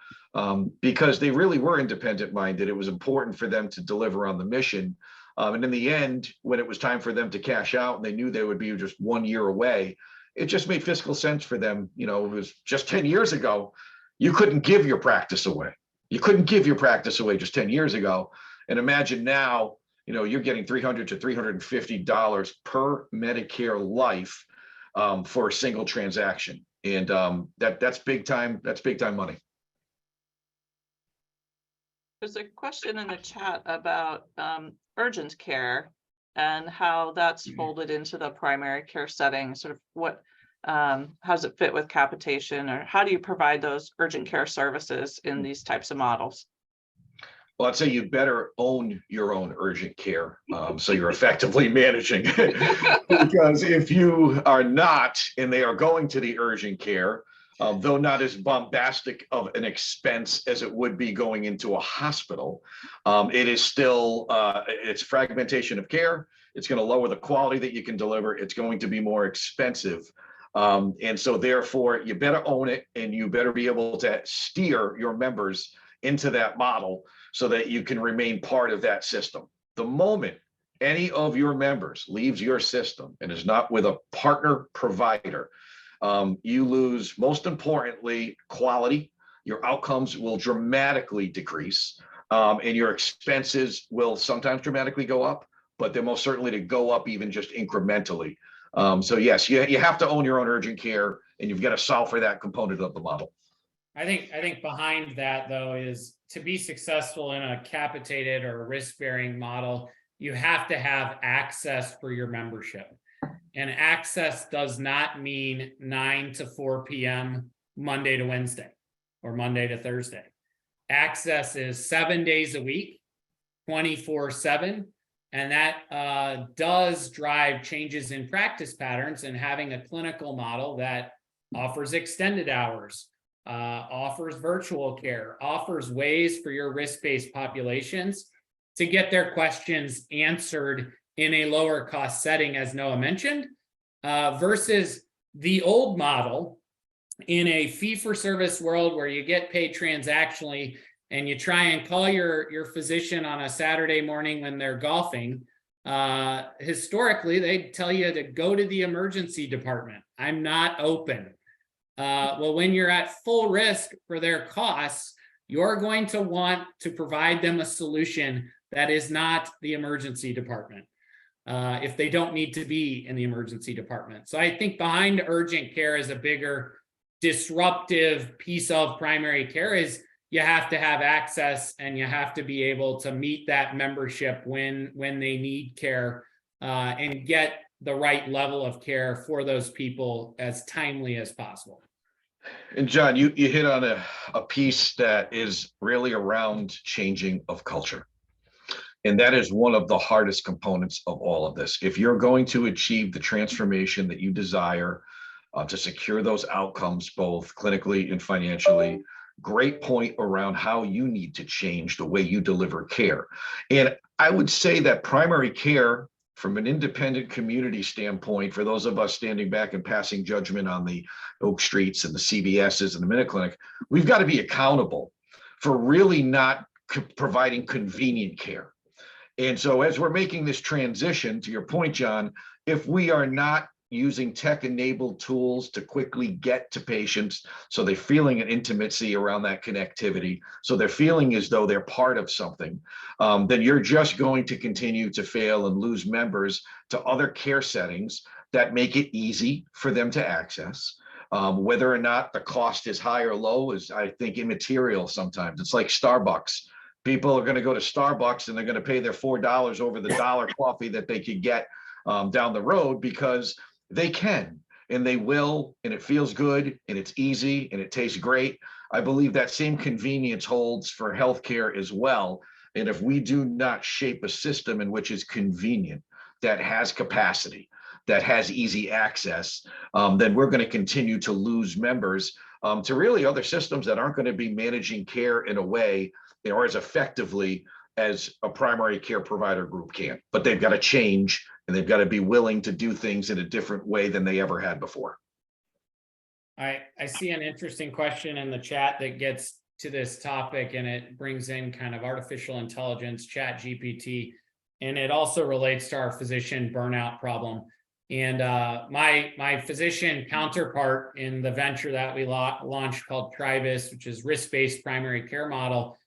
because they really were independent minded. It was important for them to deliver on the mission. And in the end, when it was time for them to cash out and they knew they would be just 1 year away, it just made fiscal sense for them. You know, it was just 10 years ago, you couldn't give your practice away. You couldn't give your practice away just 10 years ago. And imagine now, you know, you're getting $300 to $350 per Medicare life for a single transaction. And that's big time. That's big time money. There's a question in the chat about urgent care and how that's folded into the primary care setting, sort of How does it fit with capitation, or how do you provide those urgent care services in these types of models? Well, I'd say you better own your own urgent care, so you're effectively managing. Because if you are not, and they are going to the urgent care, though not as bombastic of an expense as it would be going into a hospital, it is still, it's fragmentation of care. It's going to lower the quality that you can deliver. It's going to be more expensive. And so therefore, you better own it, and you better be able to steer your members into that model so that you can remain part of that system. The moment any of your members leaves your system and is not with a partner provider, you lose, most importantly, quality. Your outcomes will dramatically decrease, and your expenses will sometimes dramatically go up, but they're most certainly to go up even just incrementally. So yes, you have to own your own urgent care, and you've got to solve for that component of the model. I think behind that, though, is to be successful in a capitated or risk-bearing model, you have to have access for your membership. And access does not mean 9 to 4 p.m. Monday to Wednesday or Monday to Thursday. Access is 7 days a week, 24/7. And that does drive changes in practice patterns, and having a clinical model that offers extended hours, offers virtual care, offers ways for your risk-based populations to get their questions answered in a lower cost setting, as Noah mentioned, versus the old model in a fee-for-service world where you get paid transactionally and you try and call your physician on a Saturday morning when they're golfing. Historically, they'd tell you to go to the emergency department. I'm not open. Well, when you're at full risk for their costs, you're going to want to provide them a solution that is not the emergency department, if they don't need to be in the emergency department. So I think behind urgent care is a bigger disruptive piece of primary care is you have to have access, and you have to be able to meet that membership when they need care, and get the right level of care for those people as timely as possible. And John, you hit on a piece that is really around changing of culture. And that is one of the hardest components of all of this. If you're going to achieve the transformation that you desire, to secure those outcomes, both clinically and financially, great point around how you need to change the way you deliver care. And I would say that primary care, from an independent community standpoint, for those of us standing back and passing judgment on the Oak Streets and the CVSs and the Minute Clinic, we've got to be accountable for really not providing convenient care. And so as we're making this transition, to your point, John, if we are not using tech-enabled tools to quickly get to patients, so they're feeling an intimacy around that connectivity, so they're feeling as though they're part of something, then you're just going to continue to fail and lose members to other care settings that make it easy for them to access. Whether or not the cost is high or low is, I think, immaterial sometimes. It's like Starbucks. People are going to go to Starbucks and they're going to pay their $4 over the dollar coffee that they could get down the road, because they can, and they will, and it feels good, and it's easy, and it tastes great. I believe that same convenience holds for healthcare as well. And if we do not shape a system in which is convenient, that has capacity, that has easy access, then we're going to continue to lose members to really other systems that aren't going to be managing care in a way, or as effectively as a primary care provider group can. But they've got to change, and they've got to be willing to do things in a different way than they ever had before. I see an interesting question in the chat that gets to this topic, and it brings in kind of artificial intelligence, chat GPT, and it also relates to our physician burnout problem. And my physician counterpart in the venture that we launched called Tribus, which is risk-based primary care model,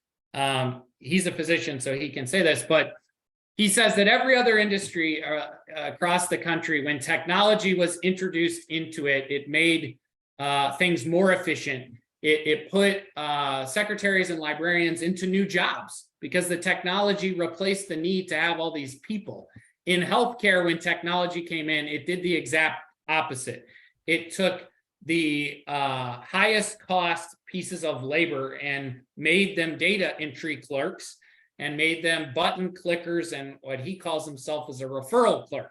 he's a physician, so he can say this, but he says that every other industry across the country, when technology was introduced into it, it made things more efficient. It put secretaries and librarians into new jobs because the technology replaced the need to have all these people. In healthcare, when technology came in, it did the exact opposite. It took the highest cost pieces of labor and made them data entry clerks and made them button clickers and what he calls himself as a referral clerk.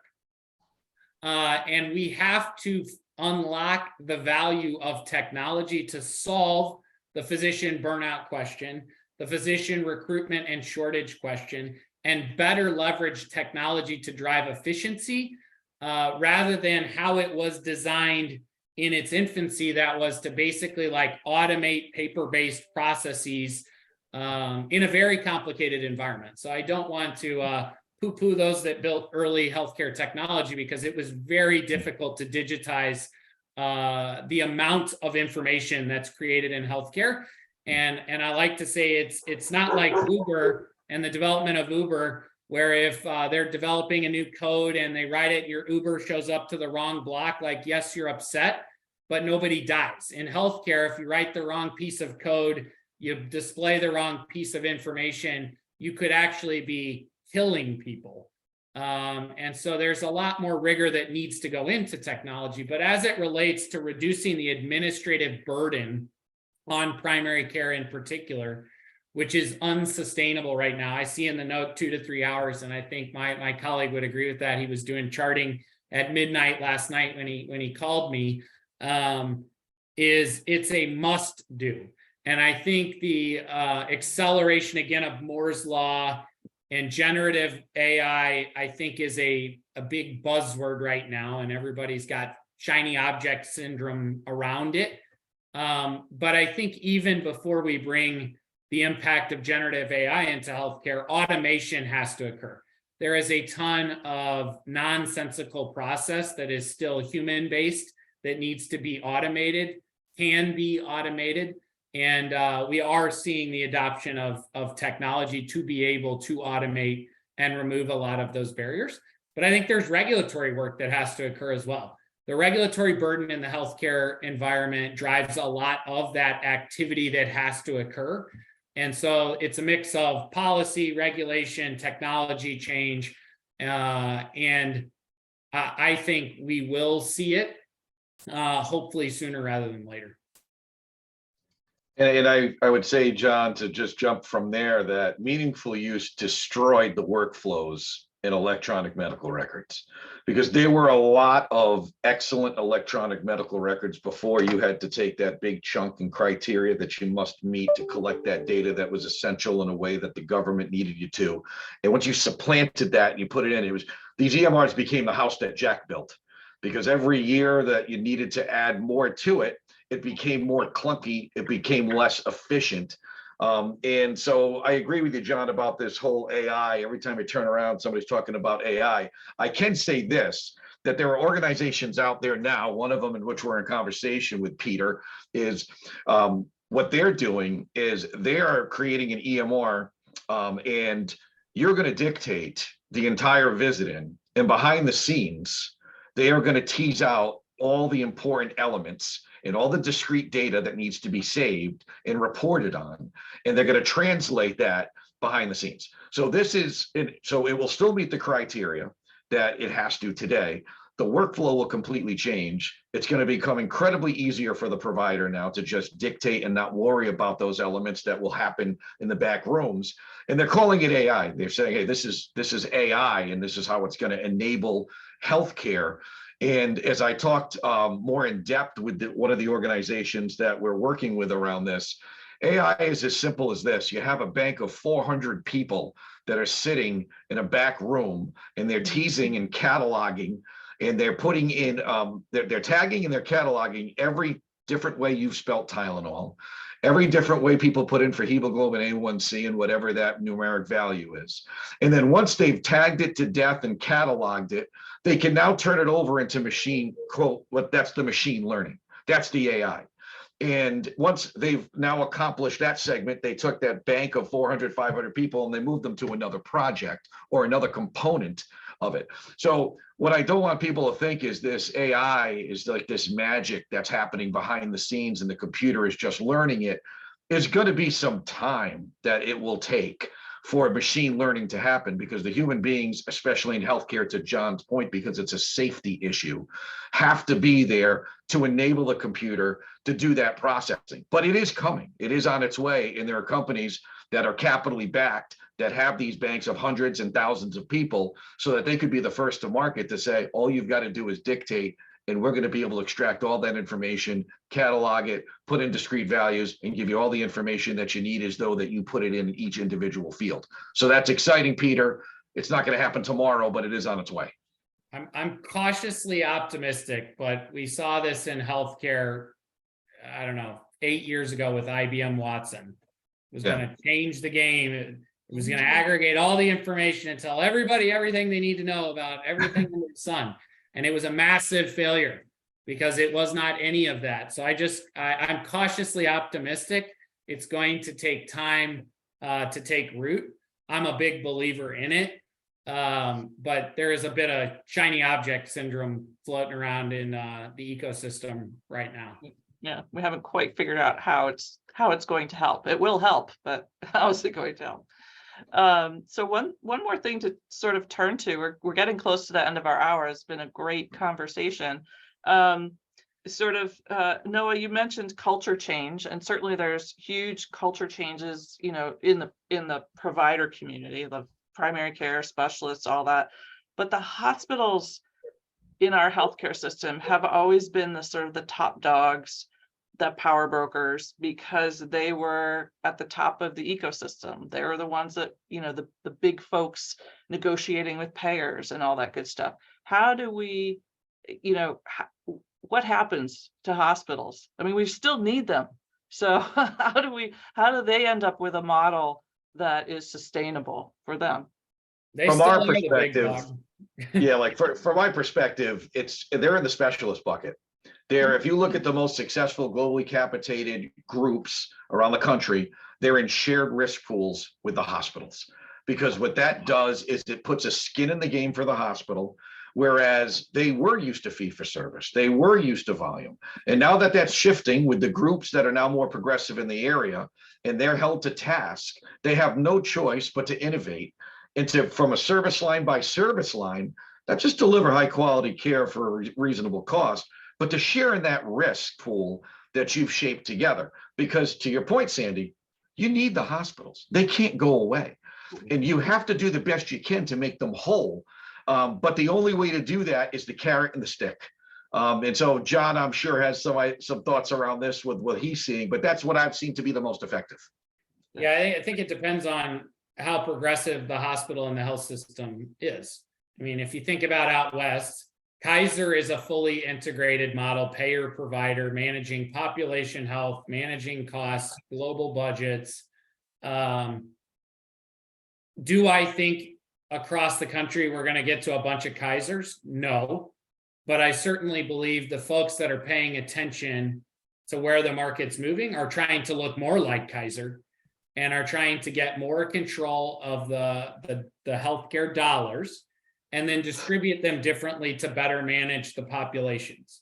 And we have to unlock the value of technology to solve the physician burnout question, the physician recruitment and shortage question, and better leverage technology to drive efficiency rather than how it was designed in its infancy, that was to basically like automate paper-based processes in a very complicated environment. So I don't want to poo-poo those that built early healthcare technology, because it was very difficult to digitize the amount of information that's created in healthcare. And I like to say it's not like Uber and the development of Uber, where if they're developing a new code and they write it, your Uber shows up to the wrong block, like, yes, you're upset, but nobody dies. In healthcare, if you write the wrong piece of code, you display the wrong piece of information, you could actually be killing people. And so there's a lot more rigor that needs to go into technology. But as it relates to reducing the administrative burden on primary care in particular, which is unsustainable right now. I see in the note 2 to 3 hours, and I think my colleague would agree with that. He was doing charting at midnight last night when he called me. It's a must do. And I think the acceleration again of Moore's law and generative AI, I think, is a big buzzword right now, and everybody's got shiny object syndrome around it. But I think even before we bring the impact of generative AI into healthcare, automation has to occur. There is a ton of nonsensical process that is still human-based that needs to be automated, can be automated. And we are seeing the adoption of technology to be able to automate and remove a lot of those barriers. But I think there's regulatory work that has to occur as well. The regulatory burden in the healthcare environment drives a lot of that activity that has to occur. And so it's a mix of policy, regulation, technology change. And I think we will see it hopefully sooner rather than later. And I would say, John, to just jump from there, that meaningful use destroyed the workflows in electronic medical records, because there were a lot of excellent electronic medical records before you had to take that big chunk and criteria that you must meet to collect that data that was essential in a way that the government needed you to. And once you supplanted that and you put it in, it was, these EMRs became the house that Jack built, because every year that you needed to add more to it, it became more clunky, it became less efficient. And so I agree with you, John, about this whole AI. Every time I turn around, somebody's talking about AI. I can say this, that there are organizations out there now, one of them in which we're in conversation with Peter, is what they're doing is they are creating an EMR, and you're going to dictate the entire visit in, and behind the scenes, they are going to tease out all the important elements and all the discrete data that needs to be saved and reported on, and they're going to translate that behind the scenes. So this is, so it will still meet the criteria that it has to today. The workflow will completely change. It's going to become incredibly easier for the provider now to just dictate and not worry about those elements that will happen in the back rooms. And they're calling it AI. They're saying, hey, this is AI, and this is how it's going to enable healthcare. And as I talked more in depth with one of the organizations that we're working with around this, AI is as simple as this. You have a bank of 400 people that are sitting in a back room, and they're teasing and cataloging, and they're putting in, they're tagging and they're cataloging every different way you've spelt Tylenol, every different way people put in for hemoglobin A1C and whatever that numeric value is. And then once they've tagged it to death and cataloged it, they can now turn it over into machine, quote, that's the machine learning. That's the AI. And once they've now accomplished that segment, they took that bank of 400, 500 people and they moved them to another project or another component of it. So what I don't want people to think is this AI is like this magic that's happening behind the scenes and the computer is just learning it. There's going to be some time that it will take for machine learning to happen, because the human beings, especially in healthcare, to John's point, because it's a safety issue, have to be there to enable the computer to do that processing. But it is coming. It is on its way. And there are companies that are capitally backed that have these banks of hundreds and thousands of people, so that they could be the first to market to say, all you've got to do is dictate, and we're going to be able to extract all that information, catalog it, put in discrete values, and give you all the information that you need as though that you put it in each individual field. So that's exciting, Peter. It's not going to happen tomorrow, but it is on its way. I'm cautiously optimistic, but we saw this in healthcare, I don't know, 8 years ago with IBM Watson. It was going to change the game. It was going to aggregate all the information and tell everybody everything they need to know about everything under the sun. And it was a massive failure because it was not any of that. So I'm cautiously optimistic. It's going to take time to take root. I'm a big believer in it. But there is a bit of shiny object syndrome floating around in the ecosystem right now. Yeah, we haven't quite figured out how it's going to help. It will help, but how is it going to help? So one more thing to sort of turn to, we're getting close to the end of our hour. It's been a great conversation. Noah, you mentioned culture change, and certainly there's huge culture changes, in the provider community, the primary care specialists, all that. But the hospitals in our healthcare system have always been the sort of the top dogs, the power brokers, because they were at the top of the ecosystem. They were the ones that, the big folks negotiating with payers and all that good stuff. How do we, what happens to hospitals? I mean, we still need them. So how do they end up with a model that is sustainable for them? From our perspective, from my perspective, they're in the specialist bucket. If you look at the most successful globally capitated groups around the country, they're in shared risk pools with the hospitals, because what that does is it puts a skin in the game for the hospital, whereas they were used to fee for service, they were used to volume. And now that that's shifting with the groups that are now more progressive in the area, and they're held to task, they have no choice but to innovate into, from a service line by service line, not just deliver high quality care for a reasonable cost, but to share in that risk pool that you've shaped together. Because to your point, Sandy, you need the hospitals. They can't go away. And you have to do the best you can to make them whole. But the only way to do that is the carrot and the stick. And so John, I'm sure, has some thoughts around this with what he's seeing, but that's what I've seen to be the most effective. Yeah, I think it depends on how progressive the hospital and the health system is. I mean, if you think about out west, Kaiser is a fully integrated model, payer provider, managing population health, managing costs, global budgets. Do I think across the country we're going to get to a bunch of Kaisers? No, but I certainly believe the folks that are paying attention to where the market's moving are trying to look more like Kaiser and are trying to get more control of the healthcare dollars, and then distribute them differently to better manage the populations.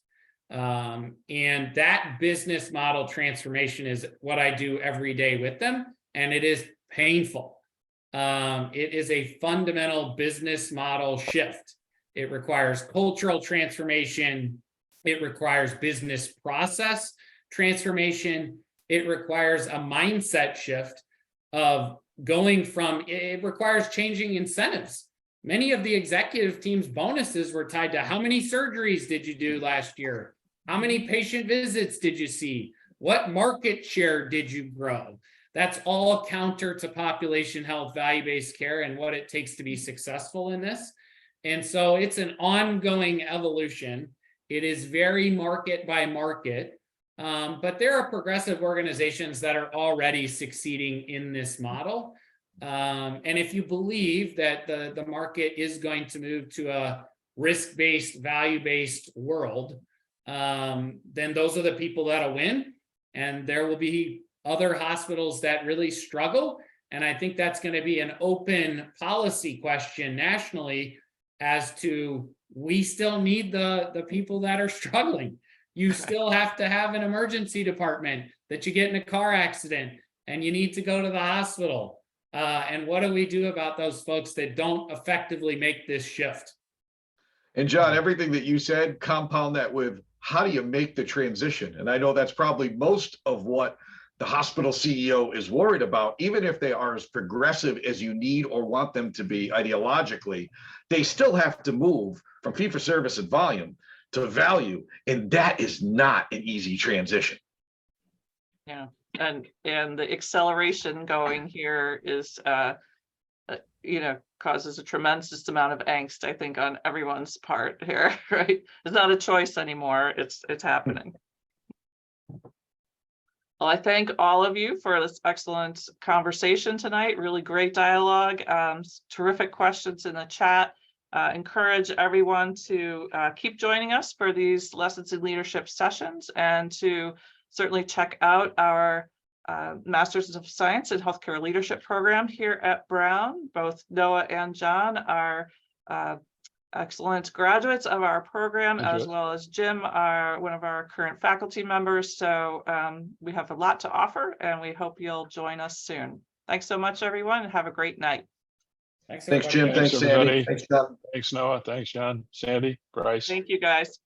And that business model transformation is what I do every day with them, and it is painful. It is a fundamental business model shift. It requires cultural transformation. It requires business process transformation. It requires a mindset shift of going from, it requires changing incentives. Many of the executive team's bonuses were tied to how many surgeries did you do last year? How many patient visits did you see? What market share did you grow? That's all counter to population health, value-based care, and what it takes to be successful in this. And so it's an ongoing evolution. It is very market by market, but there are progressive organizations that are already succeeding in this model. And if you believe that the market is going to move to a risk-based, value-based world, then those are the people that'll win. And there will be other hospitals that really struggle. And I think that's going to be an open policy question nationally as to, we still need the people that are struggling. You still have to have an emergency department that you get in a car accident and you need to go to the hospital. And what do we do about those folks that don't effectively make this shift? And John, everything that you said, compound that with how do you make the transition? And I know that's probably most of what the hospital CEO is worried about. Even if they are as progressive as you need or want them to be ideologically, they still have to move from fee for service and volume to value. And that is not an easy transition. Yeah, and the acceleration going here is, causes a tremendous amount of angst, I think, on everyone's part here, right? It's not a choice anymore, it's happening. Well, I thank all of you for this excellent conversation tonight, really great dialogue, terrific questions in the chat. Encourage everyone to keep joining us for these Lessons in Leadership sessions, and to certainly check out our Masters of Science in Healthcare Leadership program here at Brown. Both Noah and John are excellent graduates of our program, as well as Jim, one of our current faculty members. So we have a lot to offer, and we hope you'll join us soon. Thanks so much, everyone, and have a great night. Thanks, Thanks, Jim. everybody. Thanks, everybody. Sandy. Thanks, John. Thanks, Noah. Thanks, John, Sandy, Bryce. Thank you, guys.